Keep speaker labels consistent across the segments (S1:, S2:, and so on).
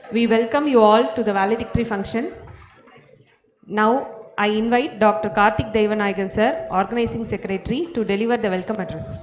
S1: We welcome you all to the valedictory function. Now I invite Dr. Karthik Devanayagam sir, Organizing Secretary, to deliver the welcome address.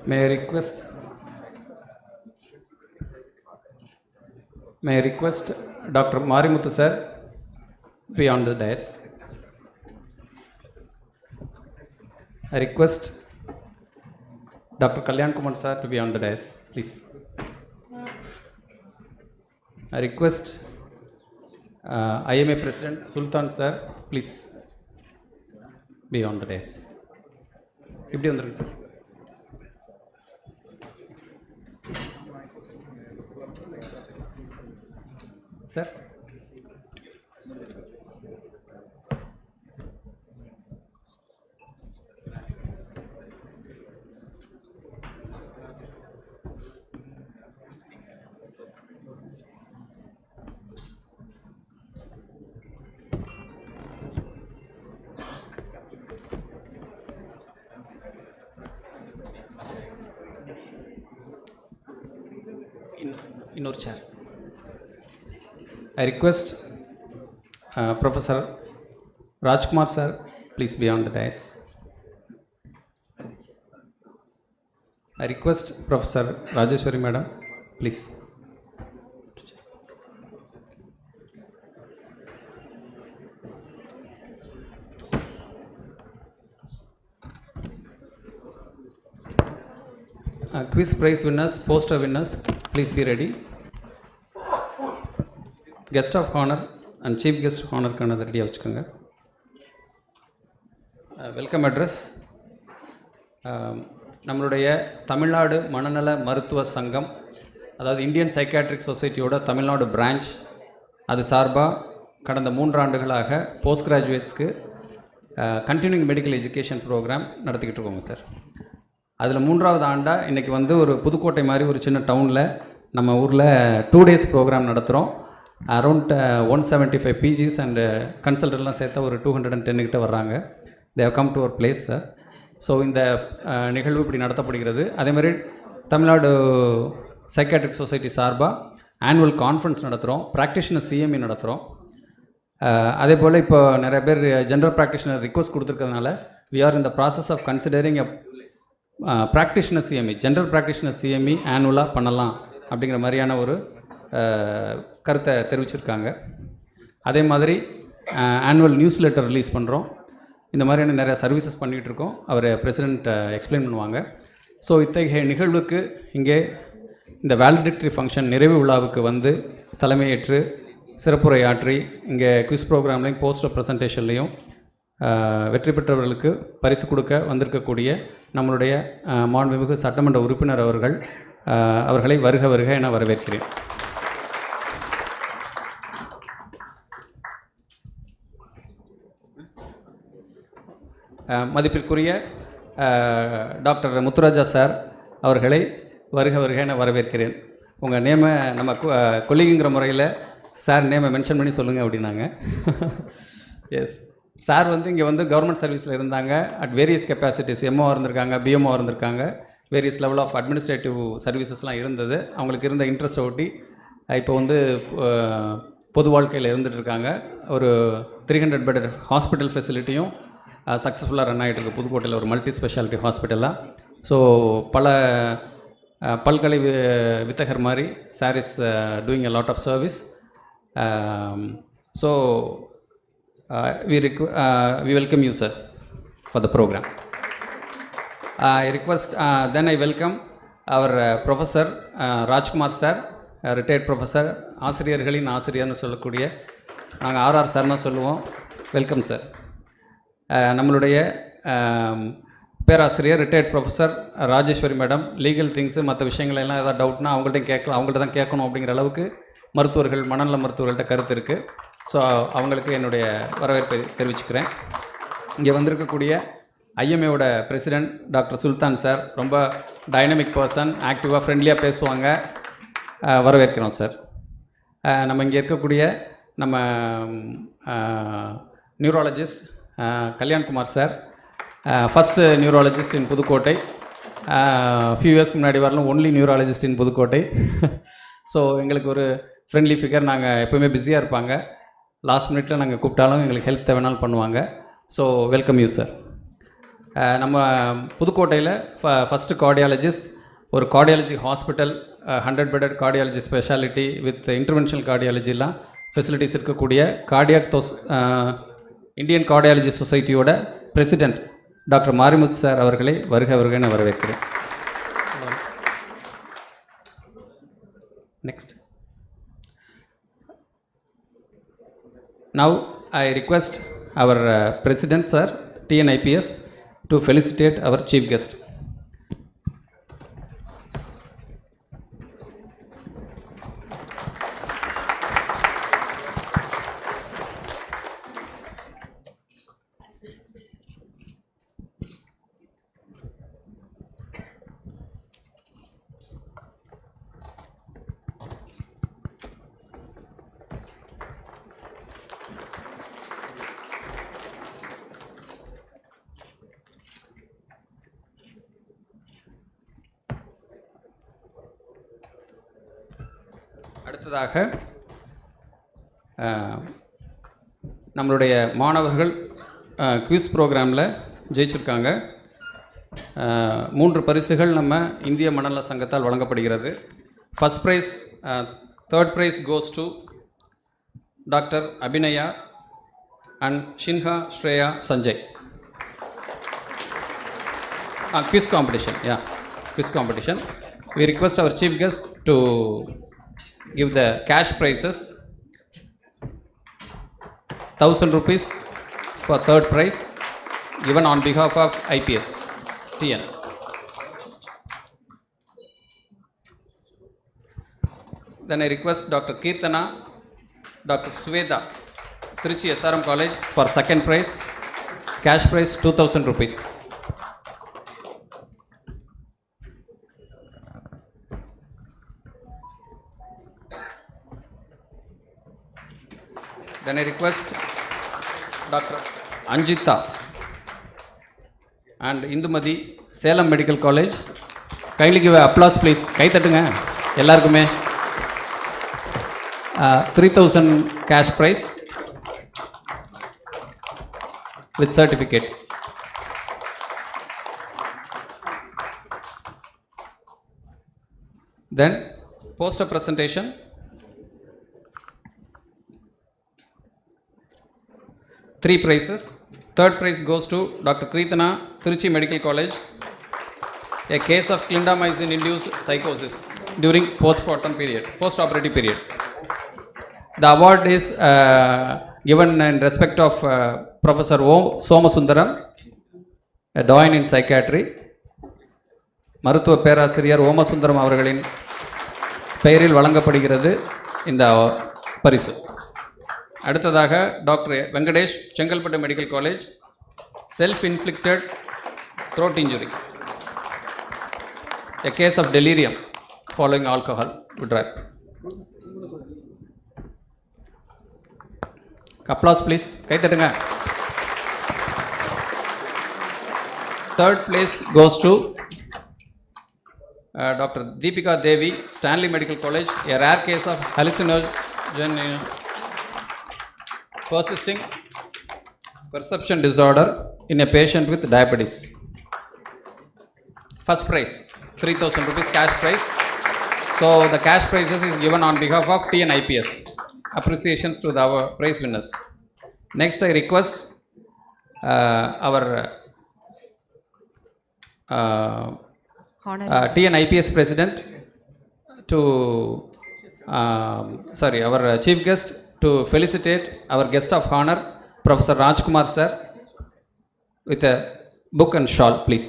S2: May I request Dr. Marimuthu sir be on the dais. I request Dr. Kalyan Kumar sir to be on the dais, please. I request IMA President Sultan sir, please be on the dais. இப்படி வந்துருங்க sir. Sir இன்னொரு sir. I request Professor Rajkumar sir, please be on the dais. I request Professor Rajeshwari madam, please. Quiz prize winners, poster winners, please be ready. Guest of honour and chief guest ஹானருக்கான ரெடியாக வச்சுக்கோங்க. Welcome address. நம்மளுடைய தமிழ்நாடு மனநல மருத்துவ சங்கம், அதாவது Indian psychiatric சொசைட்டியோட Tamil Nadu branch, அது சார்பாக கடந்த 3 ஆண்டுகளாக போஸ்ட் கிராஜுவேட்ஸ்க்கு கண்டினியூங் மெடிக்கல் எஜுகேஷன் ப்ரோக்ராம் நடத்திக்கிட்டு இருக்கோங்க சார். அதில் 3வது ஆண்டாக இன்றைக்கி ஒரு புதுக்கோட்டை மாதிரி ஒரு சின்ன டவுனில் நம்ம ஊரில் 2 days ப்ரோக்ராம் நடத்துகிறோம். அரௌண்ட் 175 PGs அண்ட் கன்சல்டன்ட்லாம் சேர்த்தா ஒரு 210 கிட்ட வர்றாங்க. They have come to our place sir. So இந்த நிகழ்வு இப்படி நடத்தப்படுகிறது. அதேமாதிரி தமிழ்நாடு சைக்காட்ரிக் சொசைட்டி சார்பாக ஆனுவல் கான்ஃபரன்ஸ் நடத்துகிறோம், ப்ராக்டிஷனர் CME நடத்துகிறோம். அதே போல் இப்போ நிறைய பேர் ஜென்ரல் ப்ராக்டிஷனர் ரிக்வஸ்ட் கொடுத்துருக்கிறதுனால we are in the process of considering practitioner CME, general practitioner CME ஆனுவலாக பண்ணலாம் அப்படிங்கிற மாதிரியான ஒரு கருத்தை தெரிவிச்சிருக்காங்க. அதே மாதிரி ஆனுவல் நியூஸ் லெட்டர் ரிலீஸ் பண்ணுறோம். இந்த மாதிரியான நிறைய சர்வீசஸ் பண்ணிகிட்டு இருக்கோம். அவர் பிரசிடெண்ட் எக்ஸ்பிளைன் பண்ணுவாங்க. ஸோ இத்தகைய நிகழ்வுக்கு இங்கே இந்த வேலிடிக்டரி ஃபங்க்ஷன் நிறைவு விழாவுக்கு தலைமையேற்று சிறப்புரையாற்றி இங்கே குவிஸ் ப்ரோக்ராம்லையும் போஸ்டர் ப்ரெசன்டேஷன்லேயும் வெற்றி பெற்றவர்களுக்கு பரிசு கொடுக்க வந்திருக்கக்கூடிய நம்மளுடைய மாண்புமிகு சட்டமன்ற உறுப்பினர் அவர்களை வருக வருக என வரவேற்கிறேன். மதிப்பிற்குரிய டாக்டர் முத்துராஜா சார் அவர்களை வருக வருக என வரவேற்கிறேன். உங்கள் நேமை நம்ம கொல்லிங்கிற முறையில் சார் நேமை மென்ஷன் பண்ணி சொல்லுங்கள் அப்படின்னாங்க. எஸ் சார் இங்கே கவர்மெண்ட் சர்வீஸில் இருந்தாங்க. அட் வேரியஸ் கெப்பாசிட்டிஸ் எம்ஓ இருந்திருக்காங்க, பிஎம்ஓ இருந்திருக்காங்க, வேரியஸ் லெவல் ஆஃப் அட்மினிஸ்ட்ரேட்டிவ் சர்வீசஸ்லாம் இருந்தது. அவங்களுக்கு இருந்த இன்ட்ரெஸ்ட்டை ஒட்டி இப்போ பொது வாழ்க்கையில் இருந்துகிட்ருக்காங்க. ஒரு 300 bed ஹாஸ்பிட்டல் ஃபெசிலிட்டியும் சக்ஸஸ்ஃபுல்லாக ரன் ஆகிட்டு இருக்குது புதுக்கோட்டையில், ஒரு மல்டி ஸ்பெஷாலிட்டி ஹாஸ்பிட்டலாக. ஸோ பல பல்கலை வித்தகர் மாதிரி sir is doing a lot of service. So we welcome you, sir, for the program. I request, then I welcome our professor Rajkumar sir, retired professor, ஆசிரியர்களின் ஆசிரியர்னு சொல்லக்கூடிய, நாங்கள் ஆர்ஆர் சார்னு சொல்லுவோம். Welcome sir. நம்மளுடைய பேராசிரியர் retired professor Rajeswari madam, legal things மற்ற விஷயங்களெல்லாம் ஏதாவது டவுட்னா அவங்கள்ட்ட தான் கேட்கணும் அப்படிங்கிற அளவுக்கு மருத்துவர்கள், மனநல மருத்துவர்கள்ட்ட கருத்து இருக்குது. ஸோ அவங்களுக்கு என்னுடைய வரவேற்பை தெரிவிச்சுக்கிறேன். இங்கே வந்திருக்கக்கூடிய ஐஎம்ஏவோட பிரசிடெண்ட் டாக்டர் சுல்தான் சார், ரொம்ப டைனமிக் பர்சன், ஆக்டிவாக ஃப்ரெண்ட்லியாக பேசுவாங்க. வரவேற்கிறோம் சார். நம்ம இங்கே இருக்கக்கூடிய நம்ம neurologist Kalyankumar sir, first neurologist in Pudukkottai. Few இயர்ஸ்க்கு முன்னாடி வரலாம் only neurologist in Pudukkottai. So எங்களுக்கு ஒரு ஃப்ரெண்ட்லி ஃபிகர். நாங்கள் எப்போவுமே பிஸியாக இருப்பாங்க, லாஸ்ட் மினிட்ல நாங்கள் கூப்பிட்டாலும் எங்களுக்கு ஹெல்ப் தேவைனாலும் பண்ணுவாங்க. So welcome you sir. நம்ம புதுக்கோட்டையில் ஃபஸ்ட்டு கார்டியாலஜிஸ்ட், ஒரு cardiology hospital, 100 bedded cardiology speciality with interventional கார்டியாலஜிலாம் ஃபெசிலிட்டிஸ் இருக்கக்கூடிய இந்தியன் கார்டியாலஜி சொசைட்டியோட பிரசிடெண்ட் டாக்டர் மாரிமுத்து சார் அவர்களை வருகன்னு வரவேற்கிறேன். Next. Now I request our President Sir, TNIPS, to felicitate our Chief Guest. அடுத்ததாக நம்மளுடைய மாணவர்கள் குவிஸ் ப்ரோக்ராமில் ஜெயிச்சிருக்காங்க. 3 பரிசுகள் நம்ம இந்திய மனநல சங்கத்தால் வழங்கப்படுகிறது. First prize, third prize goes to doctor Abhinaya and Sinha Shreya Sanjay. Quiz competition, yeah, quiz competition. We request our chief guest to give the cash prizes. 1,000 rupees for third prize, given on behalf of IPS TN. Then I request Dr. Kirtana, Dr. Sweda, Trichy SRM College, for second prize. Cash prize 2,000 rupees. Then I request Dr. Anjita and Indumadi, Salem Medical College. Kindly give an applause please. Kai தட்டுங்க எல்லாருக்குமே. 3,000 cash prize with certificate. Then poster presentation. 3 prizes. Third prize goes to Dr. Kirtana, Trichy Medical College. A case of clindamycin-induced psychosis during post-operative period. The award is given in respect of Professor Somasundaram, a doyen in psychiatry. மருத்துவ பேராசிரியர் ஓமசுந்தரம் அவர்களின் பெயரில் வழங்கப்படுகிறது இந்த பரிசு. அடுத்ததாக doctor Venkatesh, Chengalpattu medical college, self inflicted throat injury, a case of delirium following alcohol withdrawal. Applause please. கை தட்டுங்க. Third place goes to Dr. Deepika Devi, Stanley Medical College, a rare case of hallucinogen persisting perception disorder in a patient with diabetes. First prize 3,000 rupees cash prize. So the cash prizes is given on behalf of TNIPS. Appreciations to our prize winners. Next, I request our
S1: Honorary.
S2: TNIPS president to our chief guest to felicitate our guest of honor, Professor Rajkumar sir, with a book and shawl, please.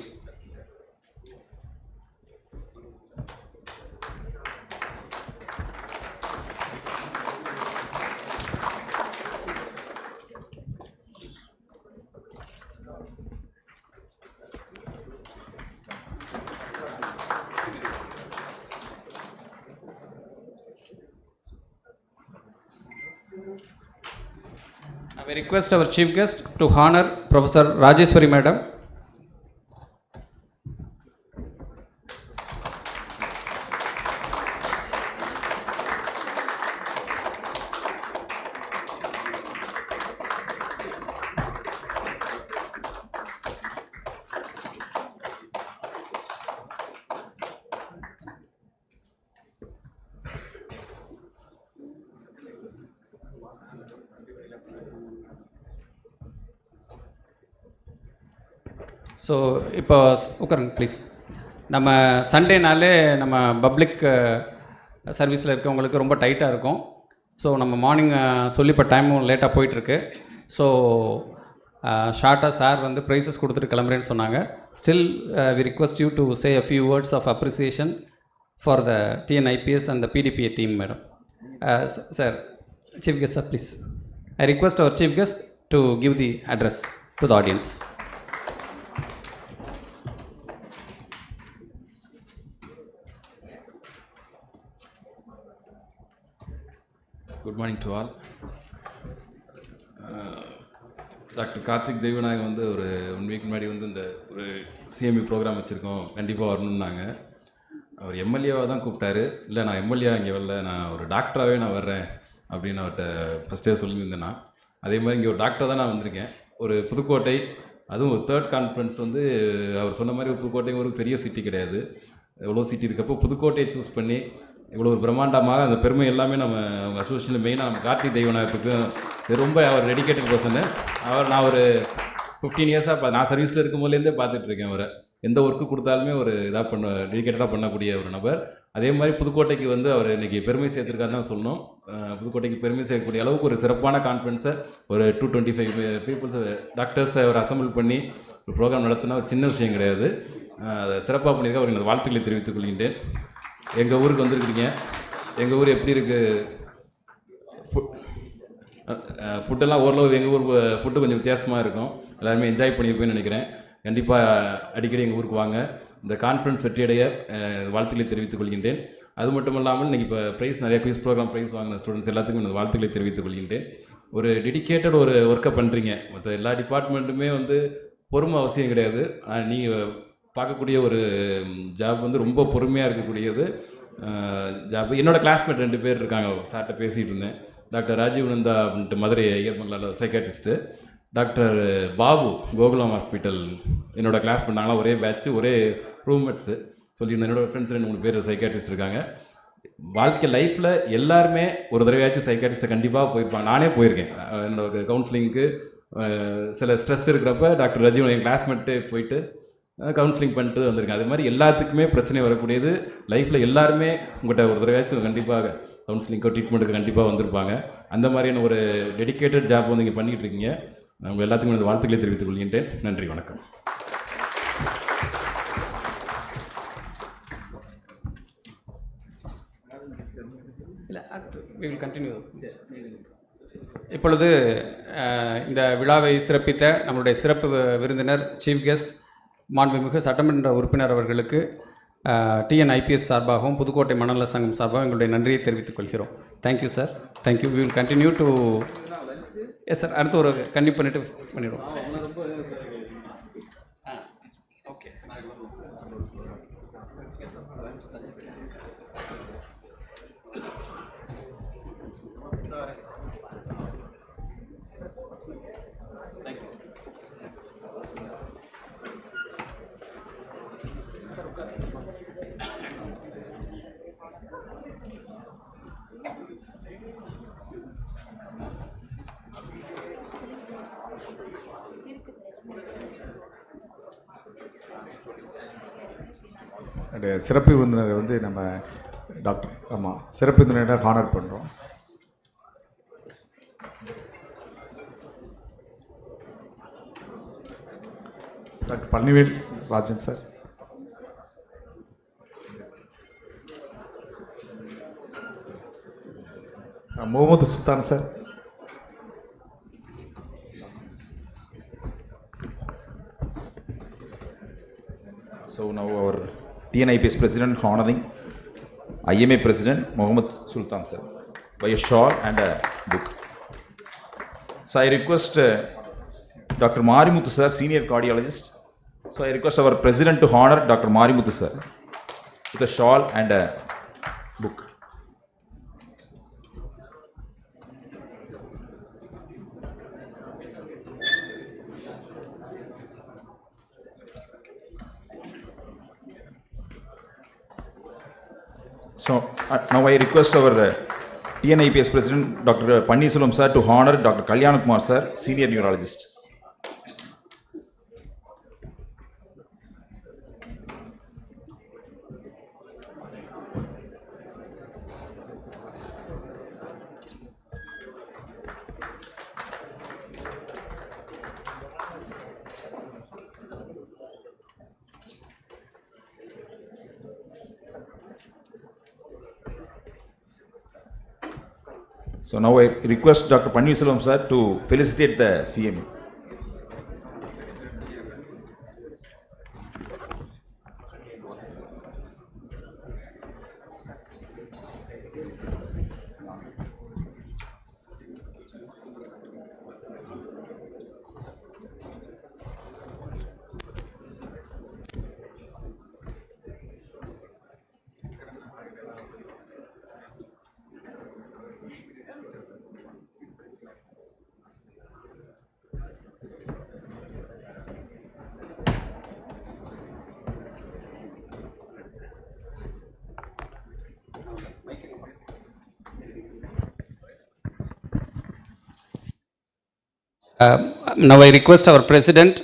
S2: I request our chief guest to honor Professor Rajeshwari Madam. So இப்போ உட்காருங்க please. நம்ம சண்டேனாலே நம்ம public சர்வீஸில் இருக்கவங்களுக்கு ரொம்ப டைட்டாக இருக்கும். So நம்ம மார்னிங் சொல்லி இப்போ டைமும் லேட்டாக போயிட்டுருக்கு. ஸோ ஷார்ட்டாக சார் வந்து ப்ரைஸஸ் கொடுத்துட்டு கிளம்புறேன்னு சொன்னாங்க. Still we request you to say a few words of appreciation for the TNIPS and the PDPA team madam. Sir, chief guest sir, please. I request our chief guest to give the address to the audience.
S3: Good morning to all. Doctor Karthik Deivanayagam வந்து ஒரு 1 week முன்னாடி வந்து இந்த ஒரு CME program வச்சுருக்கோம், கண்டிப்பாக வரணுன்னாங்க. அவர் எம்எல்ஏவாக தான் கூப்பிட்டாரு. இல்லை, நான் எம்எல்ஏ இங்கே வரல, நான் ஒரு டாக்டராகவே நான் வர்றேன் அப்படின்னு அவர்கிட்ட ஃபஸ்ட்டே சொல்லியிருந்தேன். நான் அதே மாதிரி இங்கே ஒரு டாக்டராக தான் நான் வந்திருக்கேன். ஒரு புதுக்கோட்டை, அதுவும் ஒரு 3rd கான்ஃபரன்ஸ் வந்து அவர் சொன்ன மாதிரி ஒரு புதுக்கோட்டை ஒரு பெரிய சிட்டி கிடையாது, எவ்வளோ சிட்டி இருக்கப்போ புதுக்கோட்டையை சூஸ் பண்ணி இவ்வளோ ஒரு பிரம்மாண்டமாக அந்த பெருமை எல்லாமே நம்ம அவங்க அசோசியேஷனில் மெயினாக நம்ம கார்த்திக் தெய்வநாயகத்துக்கு ரொம்ப அவர் டெடிக்கேட்டட் பர்சனு. நான் ஒரு 15 இயர்ஸாக நான் சர்வீஸில் இருக்கும் போதுலேருந்தே பார்த்துட்ருக்கேன். அவரை எந்த ஒர்க்கு கொடுத்தாலுமே ஒரு இதாக டெடிக்கேட்டடாக பண்ணக்கூடிய ஒரு நபர். அதே மாதிரி புதுக்கோட்டைக்கு வந்து அவர் இன்றைக்கி பெருமை சேர்த்துருக்காருன்னு தான் சொல்லணும். புதுக்கோட்டைக்கு பெருமை சேர்க்கக்கூடிய அளவுக்கு ஒரு சிறப்பான கான்ஃபரன்ஸை ஒரு 225 பீப்புள்ஸ் டாக்டர்ஸை அவர் அசம்பிள் பண்ணி ஒரு ப்ரோக்ராம் நடத்தினா ஒரு சின்ன விஷயம் கிடையாது. அதை சிறப்பாக பண்ணியிருக்க அவருக்கு எனது வாழ்த்துக்களை தெரிவித்துக் கொள்கின்றேன். எங்கள் ஊருக்கு வந்திருக்கிறீங்க. எங்கள் ஊர் எப்படி இருக்குது, ஃபுட்டெல்லாம் ஓரளவு எங்கள் ஊர் ஃபுட்டு கொஞ்சம் வித்தியாசமாக இருக்கும். எல்லாருமே என்ஜாய் பண்ணியிருப்பேன்னு நினைக்கிறேன். கண்டிப்பாக அடிக்கடி எங்கள் ஊருக்கு வாங்க. இந்த கான்ஃபரன்ஸ் வெற்றியடைய வாழ்த்துக்களை தெரிவித்துக் கொள்கின்றேன். அது மட்டும் இல்லாமல் இன்றைக்கி இப்போ ப்ரைஸ் நிறைய குவிஸ் ப்ரோக்ராம் ப்ரைஸ் வாங்கின ஸ்டூடெண்ட்ஸ் எல்லாத்துக்கும் எனது வாழ்த்துக்களை தெரிவித்துக் கொள்கின்றேன். ஒரு டெடிக்கேட்டட் ஒரு ஒர்க்கை பண்ணுறீங்க. மற்ற எல்லா டிபார்ட்மெண்ட்டுமே வந்து பொறுமை அவசியம் கிடையாது. நீங்கள் பார்க்கக்கூடிய ஒரு ஜாப் வந்து ரொம்ப பொறுமையாக இருக்கக்கூடியது ஜாப். என்னோடய கிளாஸ்மேட் 2 பேர் இருக்காங்க. சார்கிட்ட பேசிகிட்டு இருந்தேன். டாக்டர் ராஜீவ் நந்தா அப்படின்ட்டு மதுரை ஐயர்மங்கலாவில் psychiatrist, doctor Babu Gokulam hospital என்னோடய கிளாஸ்மேட். நாங்களாம் ஒரே பேட்ச்சு, ஒரே ரூம்மேட்ஸு சொல்லியிருந்தேன். என்னோடய ஃப்ரெண்ட்ஸ் 2-3 பேர் சைக்காட்ரிஸ்ட் இருக்காங்க. வாழ்க்கை லைஃப்பில் எல்லாருமே ஒரு தடவையாச்சும் சைக்காட்ரிஸ்ட்டை கண்டிப்பாக போயிருப்பாங்க. நானே போயிருக்கேன். என்னோட கவுன்சிலிங்க்கு சில ஸ்ட்ரெஸ் இருக்கிறப்ப டாக்டர் ராஜீவ் என் கிளாஸ்மேட்டு போயிட்டு கவுன்சிலிங் பண்ணிட்டு வந்திருக்கேன். அது மாதிரி எல்லாத்துக்குமே பிரச்சனை வரக்கூடியது. லைஃப்பில் எல்லாருமே உங்கள்கிட்ட ஒரு தடவையாச்சும் கண்டிப்பாக கவுன்சிலிங்கோ ட்ரீட்மெண்ட்டுக்கு கண்டிப்பாக வந்திருப்பாங்க. அந்த மாதிரியான ஒரு டெடிக்கேட்டட் ஜாப் வந்து இங்கே பண்ணிகிட்டு இருக்கீங்க. உங்கள் எல்லாத்துக்கும் எனது வாழ்த்துக்களை தெரிவித்துக் கொள்கின்றேன். நன்றி, வணக்கம்.
S2: இப்பொழுது இந்த விழாவை சிறப்பித்த நம்முடைய சிறப்பு விருந்தினர் சீஃப் கெஸ்ட் மாண்புமிகு சட்டமன்ற உறுப்பினர் அவர்களுக்கு TNIPS சார்பாகவும் புதுக்கோட்டை மணநல சங்கம் சார்பாகவும் எங்களுடைய நன்றியை தெரிவித்துக் கொள்கிறோம். Thank you sir, thank you. We will continue to yes sir. அடுத்து ஒரு கண்டிப்பாக பண்ணிட்டு பண்ணிடுவோம். ஓகே.
S4: சிறப்பு விருந்தினரை வந்து நம்ம டாக்டர் சிறப்பு விருந்தினராக ஹானர் பண்ணுறோம். Doctor Palanivel Rajan sir, Mohammed Sultan sir,
S5: So now our TNIPS President honoring IMA President Mohammad Sultan sir by a shawl and a book. So I request Dr. Marimuthu sir, Senior Cardiologist. So I request our President to honor Dr. Marimuthu sir with a shawl and a book. So now I request our TNIPS President Dr. Panneerselvam sir to honor Dr. Kalyankumar sir, Senior Neurologist. So now I request Dr. Panneerselvam sir to felicitate the CME.
S2: Now I request our President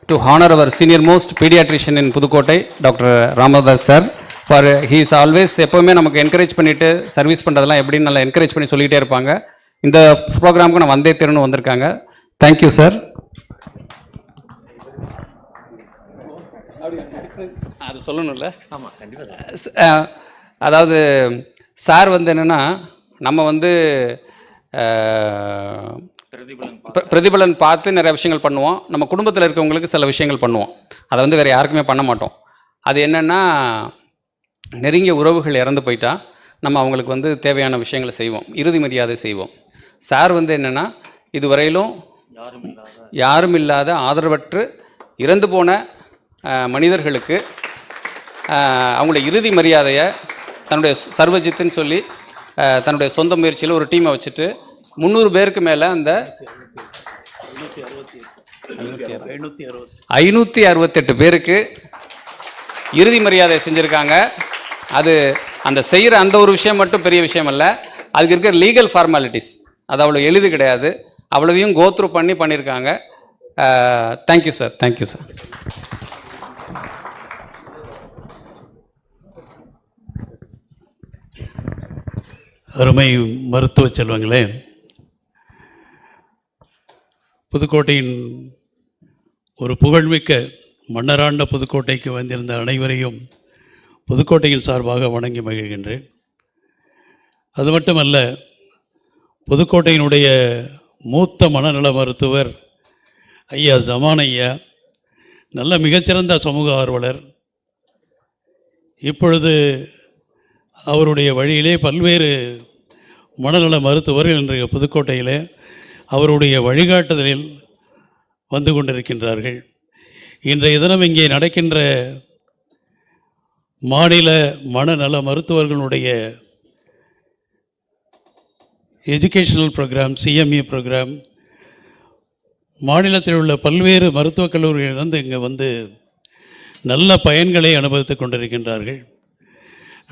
S2: to honor our senior most pediatrician in Pudukkottai, Dr. Ramadas sir, for he is always எப்போவுமே நமக்கு encourage பண்ணிவிட்டு service பண்ணுறதெல்லாம் எப்படின்னு நல்லா encourage பண்ணி சொல்லிகிட்டே இருப்பாங்க. இந்த ப்ரோக்ராமுக்கு நான் வந்தே திருன்னு வந்திருக்காங்க. Thank you sir. அது சொல்லணும்ல? ஆமாம், கண்டிப்பாக. அதாவது சார் வந்து என்னென்னா, நம்ம வந்து பிரதிபலன் பார்த்து நிறைய விஷயங்கள் பண்ணுவோம். நம்ம குடும்பத்தில் இருக்கவங்களுக்கு சில விஷயங்கள் பண்ணுவோம். அதை வந்து வேறு யாருக்குமே பண்ண மாட்டோம். அது என்னென்னா, நெருங்கிய உறவுகள் இறந்து போயிட்டா நம்ம அவங்களுக்கு வந்து தேவையான விஷயங்களை செய்வோம், இறுதி மரியாதை செய்வோம். சார் வந்து என்னென்னா, இதுவரையிலும் யாரும் இல்லாத ஆதரவற்று இறந்து போன மனிதர்களுக்கு அவங்களுடைய இறுதி மரியாதையை தன்னுடைய சர்வஜித்துன்னு சொல்லி தன்னுடைய சொந்த முயற்சியில் ஒரு டீமை வச்சுட்டு 300 பேருக்கு மேலே அந்த 568 பேருக்கு இறுதி மரியாதை செஞ்சுருக்காங்க. அது அந்த செய்கிற அந்த ஒரு விஷயம் மட்டும் பெரிய விஷயம் அல்ல, அதுக்கு இருக்கிற லீகல் ஃபார்மாலிட்டிஸ் அது அவ்வளோ எளிது கிடையாது. அவ்வளவையும் கோத்ரூ பண்ணியிருக்காங்க. Thank you sir, thank you sir.
S6: அருமை மருத்துவ செல்வங்களே, புதுக்கோட்டையின் ஒரு புகழ்மிக்க மன்னராண்ட புதுக்கோட்டைக்கு வந்திருந்த அனைவரையும் புதுக்கோட்டையின் சார்பாக வணங்கி மகிழ்கின்றேன். அது மட்டுமல்ல, புதுக்கோட்டையினுடைய மூத்த மனநல மருத்துவர் ஐயா ஜமான் ஐயா நல்ல மிகச்சிறந்த சமூக ஆர்வலர். இப்பொழுது அவருடைய வழியிலே பல்வேறு மனநல மருத்துவர்கள் இன்றைய புதுக்கோட்டையிலே அவருடைய வழிகாட்டுதலில் வந்து கொண்டிருக்கின்றார்கள். இன்றைய தினம் இங்கே நடக்கின்ற மாநில மனநல மருத்துவர்களுடைய எஜுகேஷனல் ப்ரோக்ராம், CME ப்ரோக்ராம், மாநிலத்தில் உள்ள பல்வேறு மருத்துவக் கல்லூரிகளிலிருந்து இங்கே வந்து நல்ல பயன்களை அனுபவித்து கொண்டிருக்கின்றார்கள்.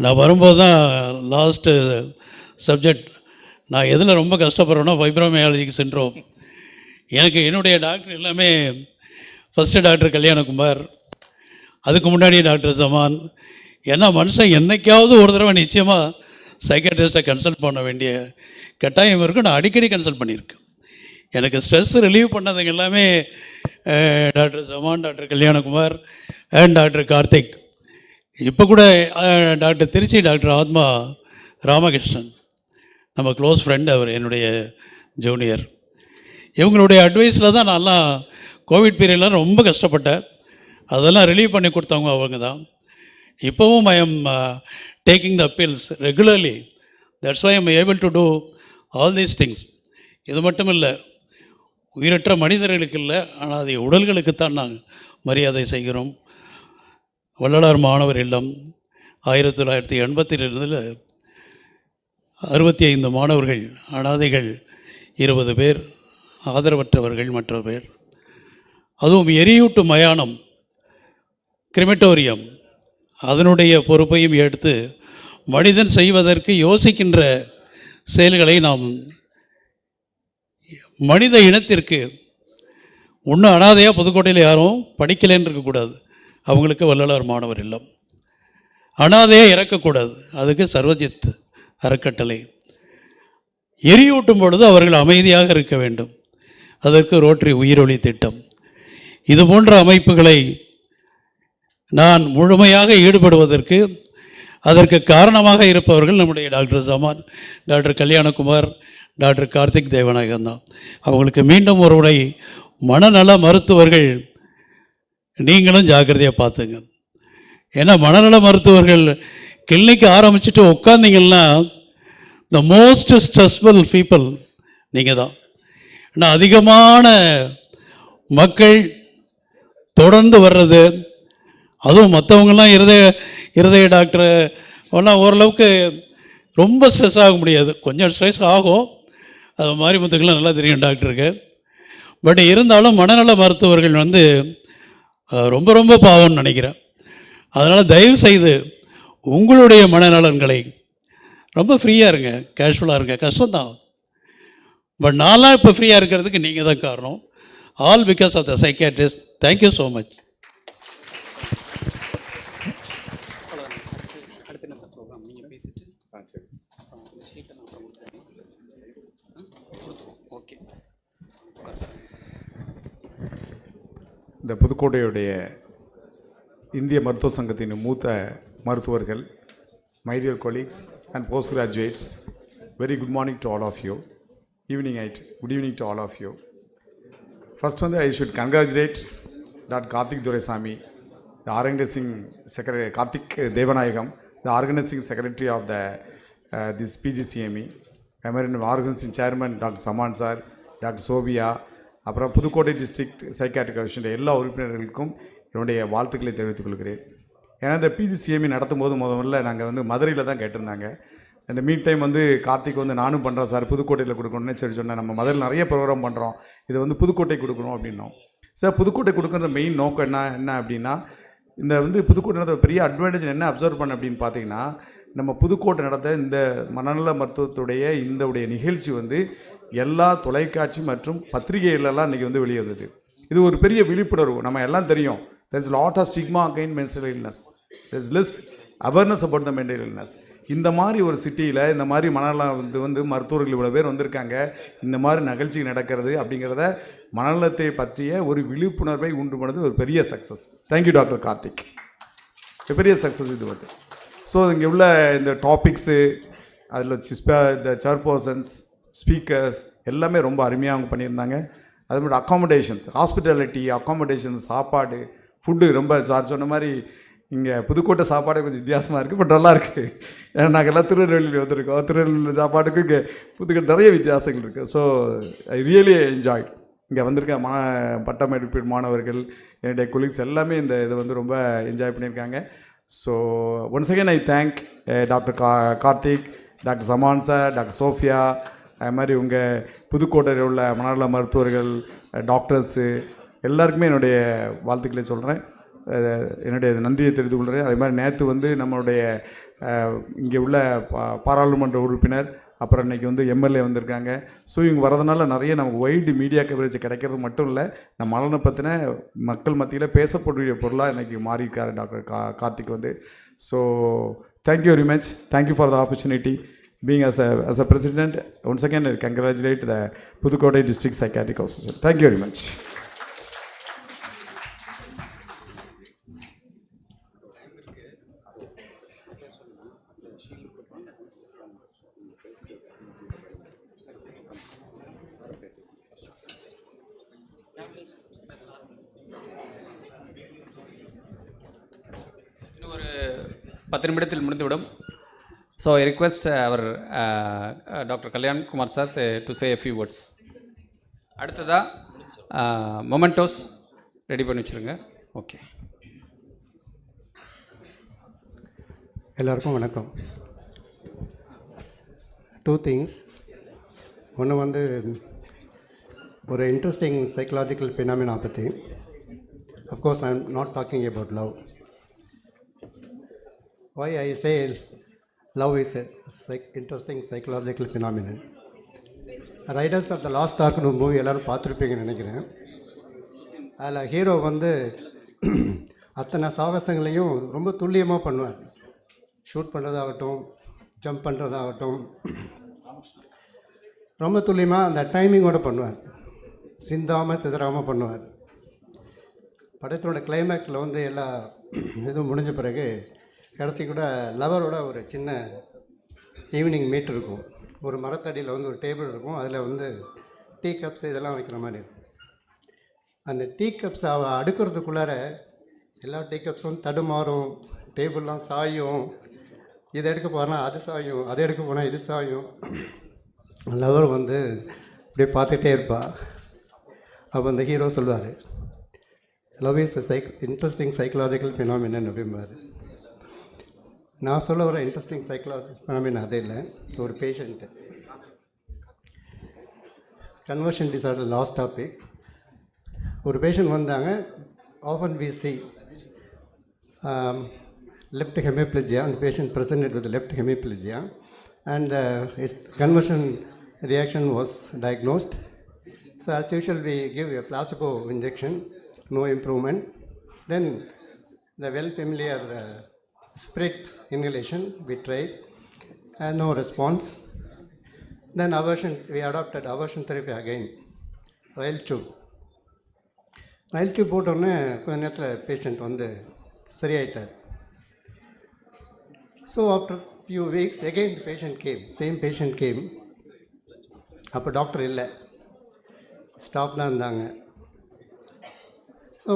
S6: நான் வரும்போது தான் லாஸ்ட்டு சப்ஜெக்ட். நான் எதில் ரொம்ப கஷ்டப்படுறேன்னா ஃபைப்ரோமையாலஜிக் சிண்ட்ரோம். எனக்கு என்னுடைய டாக்டர் எல்லாமே ஃபஸ்ட்டு டாக்டர் கல்யாணகுமார், அதுக்கு முன்னாடி டாக்டர் ஜமான். ஏன்னா மனுஷன் என்னைக்காவது ஒரு தடவை நிச்சயமாக சைக்காட்ரிஸ்ட்டை கன்சல்ட் பண்ண வேண்டிய கட்டாயம் இருக்கும். நான் அடிக்கடி கன்சல்ட் பண்ணியிருக்கேன். எனக்கு ஸ்ட்ரெஸ் ரிலீவ் பண்ணதுங்க எல்லாமே doctor Zaman, doctor Kalyanakumar and doctor Karthik. இப்போ கூட டாக்டர் திருச்சி டாக்டர் ஆத்மா ராமகிருஷ்ணன், நம்ம க்ளோஸ் ஃப்ரெண்ட், அவர் என்னுடைய ஜூனியர். இவங்களுடைய அட்வைஸில் தான் நான்லாம் கோவிட் பீரியட்லாம் ரொம்ப கஷ்டப்பட்டேன். அதெல்லாம் ரிலீவ் பண்ணி கொடுத்தவங்க அவங்க தான். இப்போவும் I am taking the pills regularly. That's why I am able to do all these things. இது மட்டும் இல்லை, உயிரற்ற மனிதர்களுக்கு இல்லை, ஆனால் அது உடல்களுக்குத்தான் நாங்கள் மரியாதை செய்கிறோம். வள்ளலார் மாணவர் இல்லம் 1982 65 மாணவர்கள், அனாதைகள் 20 பேர், ஆதரவற்றவர்கள் மற்ற பேர். அதுவும் எரியூட்டு மயானம், கிரிமட்டோரியம், அதனுடைய பொறுப்பையும் எடுத்து மனிதன் செய்வதற்கு யோசிக்கின்ற செயல்களை நாம் மனித இனத்திற்கு ஒன்றும் அனாதையாக புதுக்கோட்டையில் யாரும் படிக்கலைன்னு இருக்கக்கூடாது. அவங்களுக்கு வள்ளலார் மாணவர் இல்லம். அனாதையாக இறக்கக்கூடாது, அதுக்கு சர்வஜித் அறக்கட்டளை. எரியூட்டும் பொழுது அவர்கள் அமைதியாக இருக்க வேண்டும், அதற்கு ரோட்டரி உயிரொளி திட்டம். இது போன்ற அமைப்புகளை நான் முழுமையாக ஈடுபடுவதற்கு அதற்கு காரணமாக இருப்பவர்கள் நம்முடைய டாக்டர் ஜமான், டாக்டர் கல்யாணகுமார், டாக்டர் கார்த்திக் தேவநாயகம் தான். அவங்களுக்கு மீண்டும் ஒரு முறை மனநல மருத்துவர்கள் நீங்களும் ஜாக்கிரதையாக பார்த்துங்க. ஏன்னா மனநல மருத்துவர்கள் கிளினிக் ஆரம்பிச்சுட்டு உட்காந்திங்கன்னா த மோஸ்ட் ஸ்ட்ரெஸ்ஃபுல் பீப்புள் நீங்கள் தான். ஏன்னா அதிகமான மக்கள் தொடர்ந்து வர்றது, அதுவும் மற்றவங்கெல்லாம் இருதய டாக்டர் எல்லாம் ஓரளவுக்கு ரொம்ப ஸ்ட்ரெஸ் ஆக முடியாது, கொஞ்சம் ஸ்ட்ரெஸ் ஆகும். அது மாதிரி மற்றவங்களாம் நல்லா தெரியும் டாக்டருக்கு. பட் இருந்தாலும் மனநல மருத்துவர்கள் ரொம்ப ரொம்ப பாவம்னு நினைக்கிறேன். அதனால் தயவு செய்து உங்களுடைய மனநலன்களை ரொம்ப ஃப்ரீயாக இருங்க, கேஷுவலாக இருங்க. கஷ்டம்தான், பட் நான்லாம் இப்போ ஃப்ரீயாக இருக்கிறதுக்கு நீங்கள் தான் காரணம். All because of the psychiatrist. Thank you so much.
S4: இந்த புதுக்கோட்டையுடைய இந்திய மருத்துவ சங்கத்தின் மூத்த மருத்துவர்கள், my dear colleagues and post graduates, very good morning to all of you. Good evening to all of you. First I should congratulate doctor Karthik Duraisamy, the organising secretary, Karthik Devanayagam, the organising secretary of this PGCME, organising chairman doctor Saman sir, doctor Sophia, அப்புறம் Pudukkottai district psychiatric கமிஷனுடைய எல்லா உறுப்பினர்களுக்கும் என்னுடைய வாழ்த்துக்களை தெரிவித்துக் கொள்கிறேன். ஏன்னா இந்த PGCME நடத்தும் போது முதல்ல நாங்கள் மதுரையில் தான் கேட்டிருந்தாங்க. இந்த மீட் டைம் கார்த்திக் நானும் பண்ணுறேன் சார், புதுக்கோட்டையில் கொடுக்கணும்னு சரி சொன்னேன். நம்ம மதுரையில் நிறைய ப்ரோக்ராம் பண்ணுறோம், இது புதுக்கோட்டை கொடுக்கணும் அப்படின்னோம். சார் புதுக்கோட்டை கொடுக்குற மெயின் நோக்கம் என்ன அப்படின்னா, இந்த புதுக்கோட்டை நடத்த பெரிய அட்வான்டேஜ் என்ன அப்சர்வ் பண்ண அப்படின்னு பார்த்தீங்கன்னா, நம்ம புதுக்கோட்டை நடத்த இந்த மனநல மருத்துவத்துடைய இந்த நிகழ்ச்சி எல்லா தொலைக்காட்சி மற்றும் பத்திரிகைகளெல்லாம் இன்றைக்கி வெளியே வந்தது. இது ஒரு பெரிய விழிப்புணர்வு. நம்ம எல்லாம் தெரியும், there is lot of stigma against mental illness, there is less awareness about the mental illness. இந்த மாதிரி ஒரு சிட்டியில் இந்த மாதிரி மனநலம் மருத்துவர்கள் இவ்வளோ பேர் வந்திருக்காங்க, இந்த மாதிரி நிகழ்ச்சி நடக்கிறது அப்படிங்கிறத மனநலத்தை பற்றிய ஒரு விழிப்புணர்வை உண்டு பண்ணது ஒரு பெரிய சக்ஸஸ். தேங்க்யூ டாக்டர் கார்த்திக், பெரிய சக்ஸஸ் இது ஸோ இங்கே உள்ள இந்த டாபிக்ஸு, அதில் இந்த சேர்பர்சன்ஸ், ஸ்பீக்கர்ஸ் எல்லாமே ரொம்ப அருமையாக அவங்க பண்ணியிருந்தாங்க. அது மட்டும் அக்காமடேஷன்ஸ், ஹாஸ்பிட்டாலிட்டி அக்காமடேஷன்ஸ், சாப்பாடு, ஃபுட்டு ரொம்ப சார் சொன்ன மாதிரி இங்கே புதுக்கோட்டை சாப்பாடு கொஞ்சம் வித்தியாசமாக இருக்குது, பட் நல்லா இருக்குது. ஏன்னா நாங்கள் எல்லாம் திருநெல்வேலியில் வந்திருக்கோம், திருநெல்வேலி சாப்பாட்டுக்கு இங்கே புதுக்கோட்டை நிறைய வித்தியாசங்கள் இருக்குது. So I really enjoy. இங்கே வந்திருக்க பட்டமளிப்பு மாணவர்கள், என்னுடைய கொலீக்ஸ் எல்லாமே இந்த இதை ரொம்ப என்ஜாய் பண்ணியிருக்காங்க. So once again I thank doctor Karthik, doctor Saman sir, doctor Sophia, அது மாதிரி உங்கள் புதுக்கோட்டையில் உள்ள மனநல மருத்துவர்கள், டாக்டர்ஸு எல்லாருக்குமே என்னுடைய வாழ்த்துக்களை சொல்கிறேன், என்னுடைய நன்றியை தெரிவித்துக் கொள்கிறேன். அதே மாதிரி நேற்று நம்மளுடைய இங்கே உள்ள பாராளுமன்ற உறுப்பினர், அப்புறம் இன்றைக்கி வந்து எம்எல்ஏ வந்திருக்காங்க. ஸோ இவங்க வரதுனால நிறைய நமக்கு வைடு மீடியா கவரேஜ் கிடைக்கிறது மட்டும் இல்லை, நம்ம மலனை பற்றின மக்கள் மத்தியில் பேசக்கூடிய பொருளாக இன்றைக்கி மாறியிருக்காரு டாக்டர் கார்த்திக் வந்து. So thank you very much. Thank you for the opportunity. Being as a president, once again I congratulate the Pudukkottai District Psychiatric Association. Thank you very much.
S2: இன்னும் ஒரு 10 நிமிடத்தில் முடிந்துவிடும். So I request our Dr. Kalyan Kumar sir to say a few words. அடுத்ததா mementos ready பண்ணி வச்சுருங்க. Okay,
S7: எல்லாருக்கும் வணக்கம். 2 things. ஒன்று வந்து ஒரு இன்ட்ரெஸ்டிங் சைக்கலாஜிக்கல் ஃபினாமினா பற்றி. Of course I am not talking about love. Why I say love is a interesting psychological phenomenon. Raiders of the lost ஆர்க்னு ஒரு மூவி எல்லோரும் பார்த்துருப்பீங்கன்னு நினைக்கிறேன். அதில் ஹீரோ வந்து அத்தனை சாகசங்களையும் ரொம்ப துல்லியமாக பண்ணுவார். ஷூட் பண்ணுறதாகட்டும், ஜம்ப் பண்ணுறதாகட்டும், ரொம்ப துல்லியமாக அந்த டைமிங்கோடு பண்ணுவார். சிந்தாமல் சிதறாமல் பண்ணுவார். படத்தோட கிளைமேக்ஸில் வந்து எல்லா இதுவும் முடிஞ்ச பிறகு கடைசி கூட லவரோட ஒரு சின்ன ஈவினிங் மீட் இருக்கும். ஒரு மரத்தடியில் வந்து ஒரு டேபிள் இருக்கும். அதில் வந்து டீ கப்ஸ் இதெல்லாம் வைக்கிற மாதிரி இருக்கும். அந்த டீ கப்ஸ் அடுக்கிறதுக்குள்ளார எல்லா டீ கப்ஸும் தடுமாறும், டேபிள்லாம் சாயும். இதை எடுக்க போனால் அது சாயும், அதை எடுக்க போனால் இது சாயும். லவர் வந்து இப்படியே பார்த்துட்டே இருப்பா. அப்போ அந்த ஹீரோ சொல்வார், love is interesting psychological phenomenon அப்படிம்பார். நான் சொல்ல வர இன்ட்ரெஸ்டிங் சைக்கலாஜிக்கல் ஃபினாமினா அதே இல்லை. ஒரு patient conversion disorder last topic. ஒரு பேஷண்ட் வந்தாங்க. Often we see left hemiplegia, and the patient presented with left hemiplegia, and his conversion reaction was diagnosed. So as usual we give a placebo injection, no improvement. Then the well familiar spirit inhalation we tried, and no response. Then aversion, we adopted aversion therapy again, rail tube. rail tube போட்டோன்னே கொஞ்ச நேரத்தில் patient வந்து சரியாயிட்டார். So after few weeks again the patient came, same patient came. அப்போ doctor இல்லை, staff தான் இருந்தாங்க. So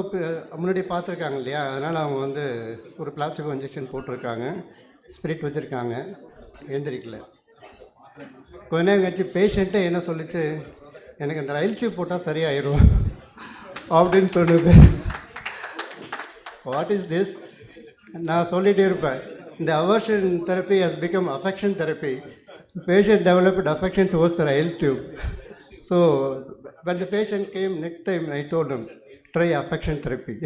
S7: முன்னாடி பார்த்துருக்காங்க இல்லையா, அதனால் அவங்க வந்து ஒரு பிளாஸ்டிக் இன்ஜெக்ஷன் போட்டிருக்காங்க, ஸ்பிரிட் வச்சுருக்காங்க, எழுந்திரிக்கல. கொஞ்ச நேரம் கழிச்சு பேஷண்ட்டே என்ன சொல்லிச்சு, எனக்கு அந்த ரயில் டியூப் போட்டால் சரியாயிரும் அப்படின்னு சொன்னது. What is this? நான் சொல்லிகிட்டே இருப்பேன், இந்த aversion therapy has become affection therapy. The patient developed affection towards the rail tube. So when the patient came next time, I told him, try affection therapy.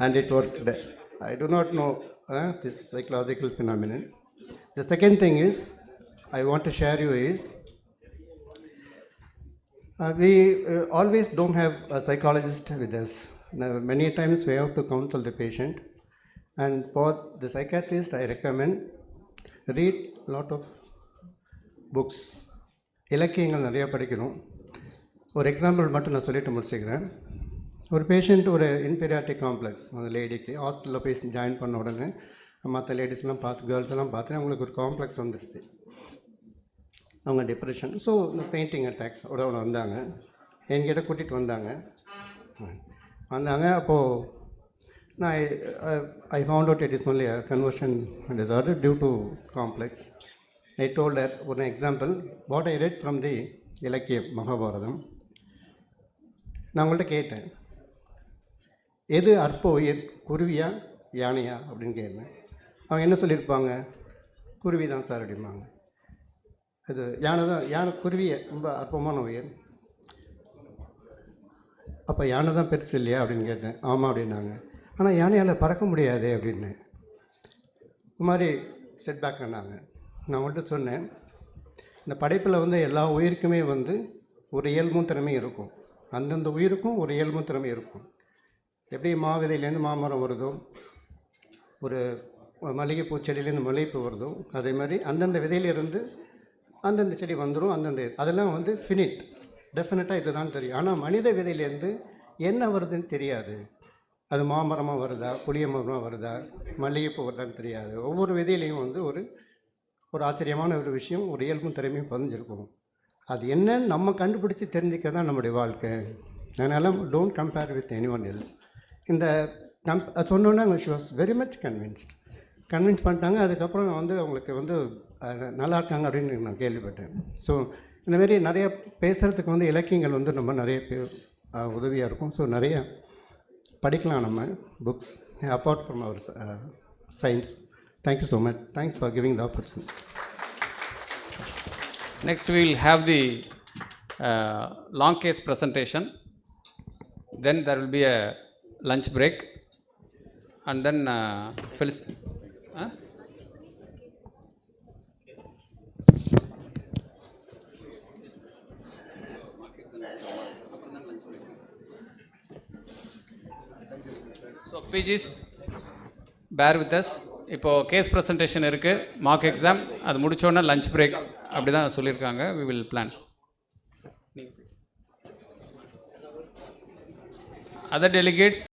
S7: And it worked. I do not know this psychological phenomenon. The second thing is, I want to share you is, we always don't have a psychologist with us. Now, many times we have to counsel the patient. And for the psychiatrist, I recommend read a lot of books. இலக்கியங்கள் நிறையா படிக்கணும். ஒரு example மட்டும் நான் சொல்லிட்டு முடிச்சுக்கிறேன். ஒரு patient ஒரு இன்ஃபீரியாரிட்டி காம்ப்ளெக்ஸ், அந்த லேடிக்கு ஹாஸ்டலில் போய் ஜாயின் பண்ண உடனே மற்ற லேடிஸ்லாம் பார்த்து, கேர்ள்ஸ் எல்லாம் பார்த்து அவங்களுக்கு ஒரு காம்ப்ளெக்ஸ் வந்துடுச்சு. அவங்க டிப்ரெஷன், ஸோ இந்த பெயிண்டிங் அட்டாக்ஸ் உடனே வந்தாங்க, என்கிட்ட கூட்டிகிட்டு வந்தாங்க. அப்போது I found out it is only a conversion disorder due to complex. I told her one example, what I read from the இலக்கியம் மகாபாரதம். நான் உங்கள்கிட்ட கேட்டேன், எது அற்ப உயிர், குருவியா யானையா அப்படின்னு கேட்டேன். அவங்க என்ன சொல்லியிருப்பாங்க, குருவி தான் சார் அப்படிம்பாங்க. அது யானை தான், யானை குருவி ரொம்ப அற்பமான உயிர். அப்போ யானை தான் பெருசு இல்லையா அப்படின்னு கேட்டேன். ஆமாம் அப்படின்னாங்க. ஆனால் யானையால் பறக்க முடியாது அப்படின்னு. இது மாதிரி செட்பேக்னாங்க. நான் மட்டும் சொன்னேன், இந்த படைப்பில் வந்து எல்லா உயிருக்குமே வந்து ஒரு இயல்பும் திறமையும் இருக்கும். அந்தந்த உயிருக்கும் ஒரு இயல்பும் திறமையும் இருக்கும். எப்படி மாவிதையிலேருந்து மாமரம் வருதோ, ஒரு மல்லிகைப்பூ செடியிலேருந்து மல்லிகைப்பூ வருதோ, அதே மாதிரி அந்தந்த விதையிலிருந்து அந்தந்த செடி வந்துடும். அதெல்லாம் வந்து ஃபினிட், டெஃபினட்டாக இதுதான் தெரியும். ஆனால் மனித விதையிலேருந்து என்ன வருதுன்னு தெரியாது. அது மாமரமாக வருதா, புளிய மரமாக வருதா, மல்லிகைப்பூ வருதான்னு தெரியாது. ஒவ்வொரு விதையிலையும் வந்து ஒரு ஆச்சரியமான ஒரு விஷயம், ஒரு இயல்பும் திறமையும் பதிஞ்சிருக்கும். அது என்னன்னு நம்ம கண்டுபிடிச்சி தெரிஞ்சிக்க தான் நம்முடைய வாழ்க்கை. அதனால் don't compare with any one else. இந்த சொன்னோன்னா she was very much convince பண்ணிட்டாங்க. அதுக்கப்புறம் வந்து அவங்களுக்கு வந்து நல்லா இருக்காங்க அப்படின்னு நான் கேள்விப்பட்டேன். ஸோ இந்தமாரி நிறைய பேசுகிறதுக்கு வந்து இலக்கியங்கள் வந்து நம்ம நிறைய உதவியாக இருக்கும். ஸோ நிறைய படிக்கலாம் நம்ம books apart from our science. Thank you so much. Thanks for giving the opportunity.
S2: Next we will have the long case presentation. Then there will be a lunch break. And then So PGs, bear with us. இப்போது case presentation இருக்குது, mark exam, அது முடித்தோடனே lunch break, அப்படி தான் சொல்லியிருக்காங்க. we will plan. Other delegates